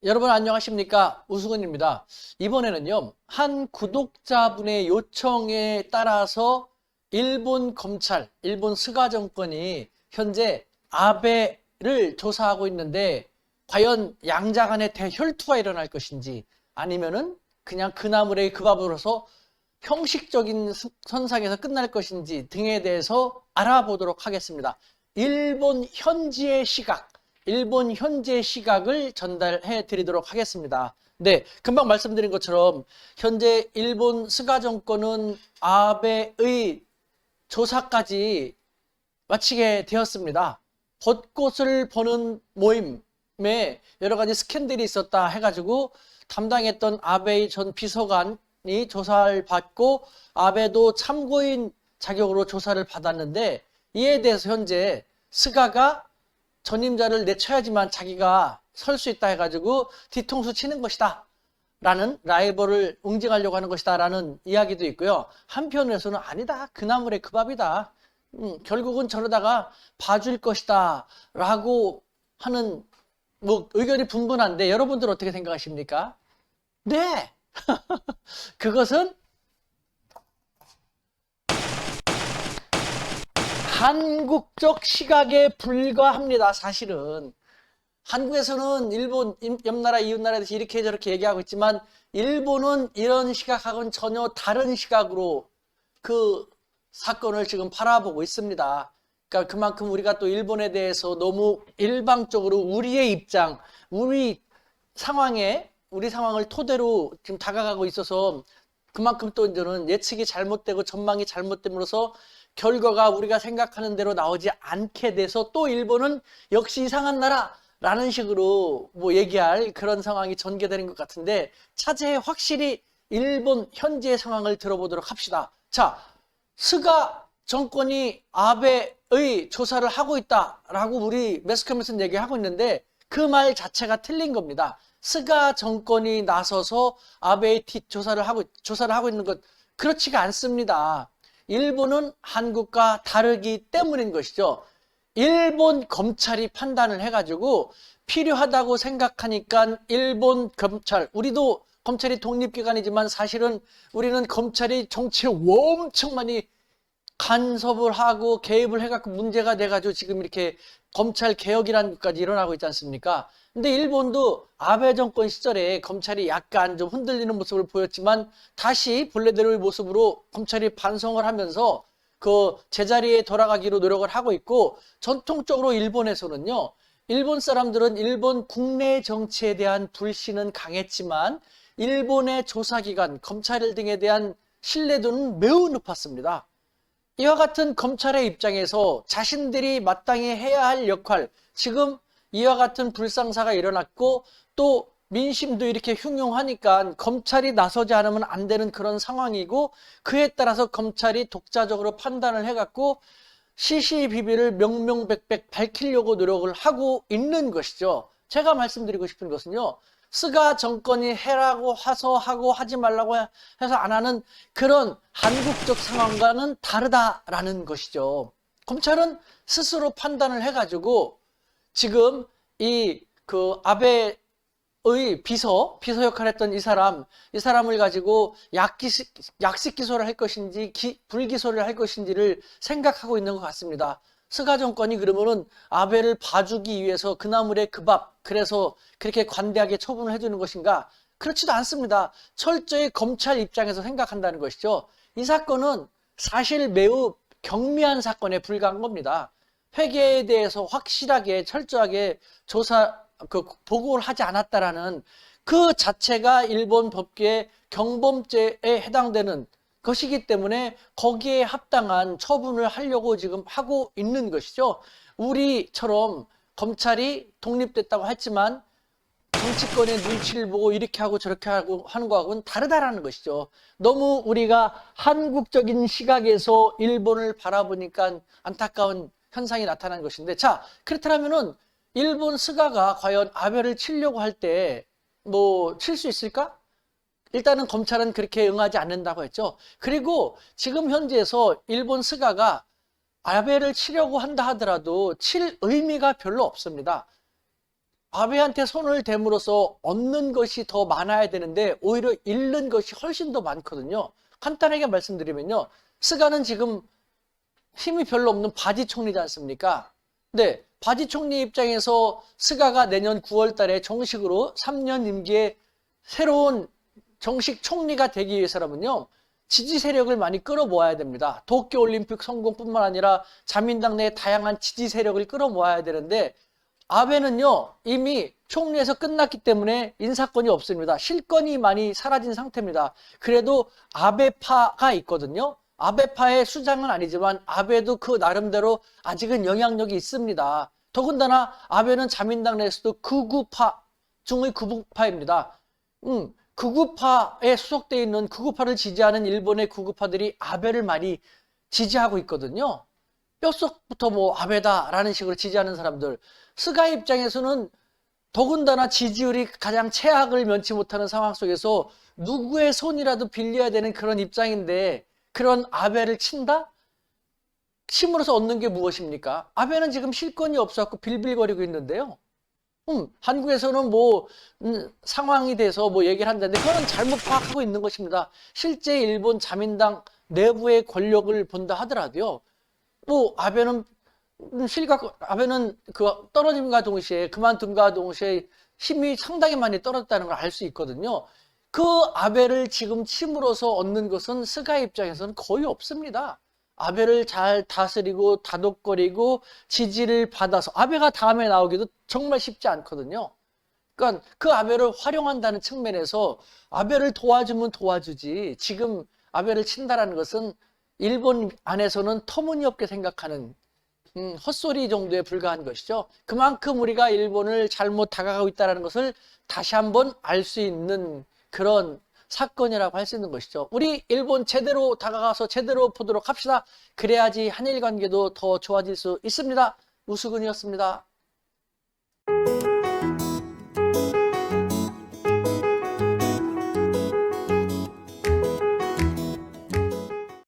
여러분 안녕하십니까? 우수근입니다. 이번에는요, 한 구독자분의 요청에 따라서 일본 검찰, 일본 스가 정권이 현재 아베를 조사하고 있는데 과연 양자 간의 대혈투가 일어날 것인지 아니면은 그냥 그 나물의 그 밥으로서 형식적인 선상에서 끝날 것인지 등에 대해서 알아보도록 하겠습니다. 일본 현지의 시각을 전달해 드리도록 하겠습니다. 네, 금방 말씀드린 것처럼 현재 일본 스가 정권은 아베의 조사까지 마치게 되었습니다. 벚꽃을 보는 모임에 여러 가지 스캔들이 있었다 해가지고 담당했던 아베의 전 비서관이 조사를 받고 아베도 참고인 자격으로 조사를 받았는데 이에 대해서 현재 스가가 전임자를 내쳐야지만 자기가 설 수 있다 해가지고 뒤통수 치는 것이다 라는 라이벌을 응징하려고 하는 것이다 라는 이야기도 있고요. 한편에서는 아니다, 그 나물의 그 밥이다, 결국은 저러다가 봐줄 것이다 라고 하는 의견이 분분한데 여러분들 어떻게 생각하십니까? 네! 그것은 한국적 시각에 불과합니다. 사실은 한국에서는 일본 옆나라 이웃나라에 대해서 이렇게 저렇게 얘기하고 있지만 일본은 이런 시각하고는 전혀 다른 시각으로 그 사건을 지금 바라보고 있습니다. 그러니까 그만큼 우리가 또 일본에 대해서 너무 일방적으로 우리의 입장, 우리 상황을 토대로 지금 다가가고 있어서 그만큼 또 이제는 예측이 잘못되고 전망이 잘못됨으로써 결과가 우리가 생각하는 대로 나오지 않게 돼서 또 일본은 역시 이상한 나라라는 식으로 얘기할 그런 상황이 전개되는 것 같은데 차제에 확실히 일본 현재의 상황을 들어보도록 합시다. 자, 스가 정권이 아베의 조사를 하고 있다라고 우리 매스컴에서는 얘기하고 있는데 그 말 자체가 틀린 겁니다. 스가 정권이 나서서 아베의 조사를 하고 있는 것 그렇지가 않습니다. 일본은 한국과 다르기 때문인 것이죠. 일본 검찰이 판단을 해가지고 필요하다고 생각하니까 일본 검찰, 우리도 검찰이 독립기관이지만 사실은 우리는 검찰이 정치에 엄청 많이 간섭을 하고 개입을 해갖고 문제가 돼가지고 지금 이렇게 검찰 개혁이라는 것까지 일어나고 있지 않습니까? 근데 일본도 아베 정권 시절에 검찰이 약간 좀 흔들리는 모습을 보였지만 다시 본래대로의 모습으로 검찰이 반성을 하면서 그 제자리에 돌아가기로 노력을 하고 있고 전통적으로 일본에서는요, 일본 사람들은 일본 국내 정치에 대한 불신은 강했지만 일본의 조사기관, 검찰 등에 대한 신뢰도는 매우 높았습니다. 이와 같은 검찰의 입장에서 자신들이 마땅히 해야 할 역할, 지금 이와 같은 불상사가 일어났고 또 민심도 이렇게 흉흉하니까 검찰이 나서지 않으면 안 되는 그런 상황이고 그에 따라서 검찰이 독자적으로 판단을 해갖고 시시비비를 명명백백 밝히려고 노력을 하고 있는 것이죠. 제가 말씀드리고 싶은 것은요, 스가 정권이 해라고 하고 하지 말라고 해서 안 하는 그런 한국적 상황과는 다르다라는 것이죠. 검찰은 스스로 판단을 해가지고 지금 아베의 비서 역할을 했던 이 사람을 가지고 약식 기소를 할 것인지 불기소를 할 것인지를 생각하고 있는 것 같습니다. 스가 정권이 그러면은 아베를 봐주기 위해서 그 나물의 그 밥, 그래서 그렇게 관대하게 처분을 해주는 것인가? 그렇지도 않습니다. 철저히 검찰 입장에서 생각한다는 것이죠. 이 사건은 사실 매우 경미한 사건에 불과한 겁니다. 회계에 대해서 확실하게 철저하게 보고를 하지 않았다라는 그 자체가 일본 법규의 경범죄에 해당되는 것이기 때문에 거기에 합당한 처분을 하려고 지금 하고 있는 것이죠. 우리처럼 검찰이 독립됐다고 했지만 정치권의 눈치를 보고 이렇게 하고 저렇게 하고 하는 거하고는 다르다라는 것이죠. 너무 우리가 한국적인 시각에서 일본을 바라보니까 안타까운 현상이 나타난 것인데, 자, 그렇다면은 일본 스가가 과연 아베를 치려고 할 때 칠 수 있을까? 일단은 검찰은 그렇게 응하지 않는다고 했죠. 그리고 지금 현재에서 일본 스가가 아베를 치려고 한다 하더라도 칠 의미가 별로 없습니다. 아베한테 손을 댐으로써 얻는 것이 더 많아야 되는데 오히려 잃는 것이 훨씬 더 많거든요. 간단하게 말씀드리면요. 스가는 지금 힘이 별로 없는 바지 총리지 않습니까? 네, 바지 총리 입장에서 스가가 내년 9월 달에 정식으로 3년 임기에 새로운 정식 총리가 되기 위해서라면요. 지지 세력을 많이 끌어모아야 됩니다. 도쿄올림픽 성공뿐만 아니라 자민당 내 다양한 지지 세력을 끌어모아야 되는데 아베는요 이미 총리에서 끝났기 때문에 인사권이 없습니다. 실권이 많이 사라진 상태입니다. 그래도 아베파가 있거든요. 아베파의 수장은 아니지만 아베도 그 나름대로 아직은 영향력이 있습니다. 더군다나 아베는 자민당 내에서도 극우파 중의 극우파입니다. 극우파에 소속되어 있는 극우파를 지지하는 일본의 극우파들이 아베를 많이 지지하고 있거든요. 뼛속부터 뭐 아베다라는 식으로 지지하는 사람들. 스가 입장에서는 더군다나 지지율이 가장 최악을 면치 못하는 상황 속에서 누구의 손이라도 빌려야 되는 그런 입장인데 그런 아베를 친다? 침으로써 얻는 게 무엇입니까? 아베는 지금 실권이 없어갖고 빌빌거리고 있는데요. 한국에서는 뭐 상황이 돼서 뭐 얘기를 한다는데 그거는 잘못 파악하고 있는 것입니다. 실제 일본 자민당 내부의 권력을 본다 하더라도요. 뭐 아베는 아베는 그 떨어짐과 동시에 그만둠과 동시에 힘이 상당히 많이 떨어졌다는 걸 알 수 있거든요. 그 아베를 지금 침으로써 얻는 것은 스가 입장에서는 거의 없습니다. 아베를 잘 다스리고 다독거리고 지지를 받아서 아베가 다음에 나오기도 정말 쉽지 않거든요. 그러니까 그 아베를 활용한다는 측면에서 아베를 도와주면 도와주지 지금 아베를 친다라는 것은 일본 안에서는 터무니없게 생각하는 헛소리 정도에 불과한 것이죠. 그만큼 우리가 일본을 잘못 다가가고 있다는 것을 다시 한번 알 수 있는 그런 사건이라고 할 수 있는 것이죠. 우리 일본 제대로 다가가서 제대로 보도록 합시다. 그래야지 한일 관계도 더 좋아질 수 있습니다. 우수근이었습니다.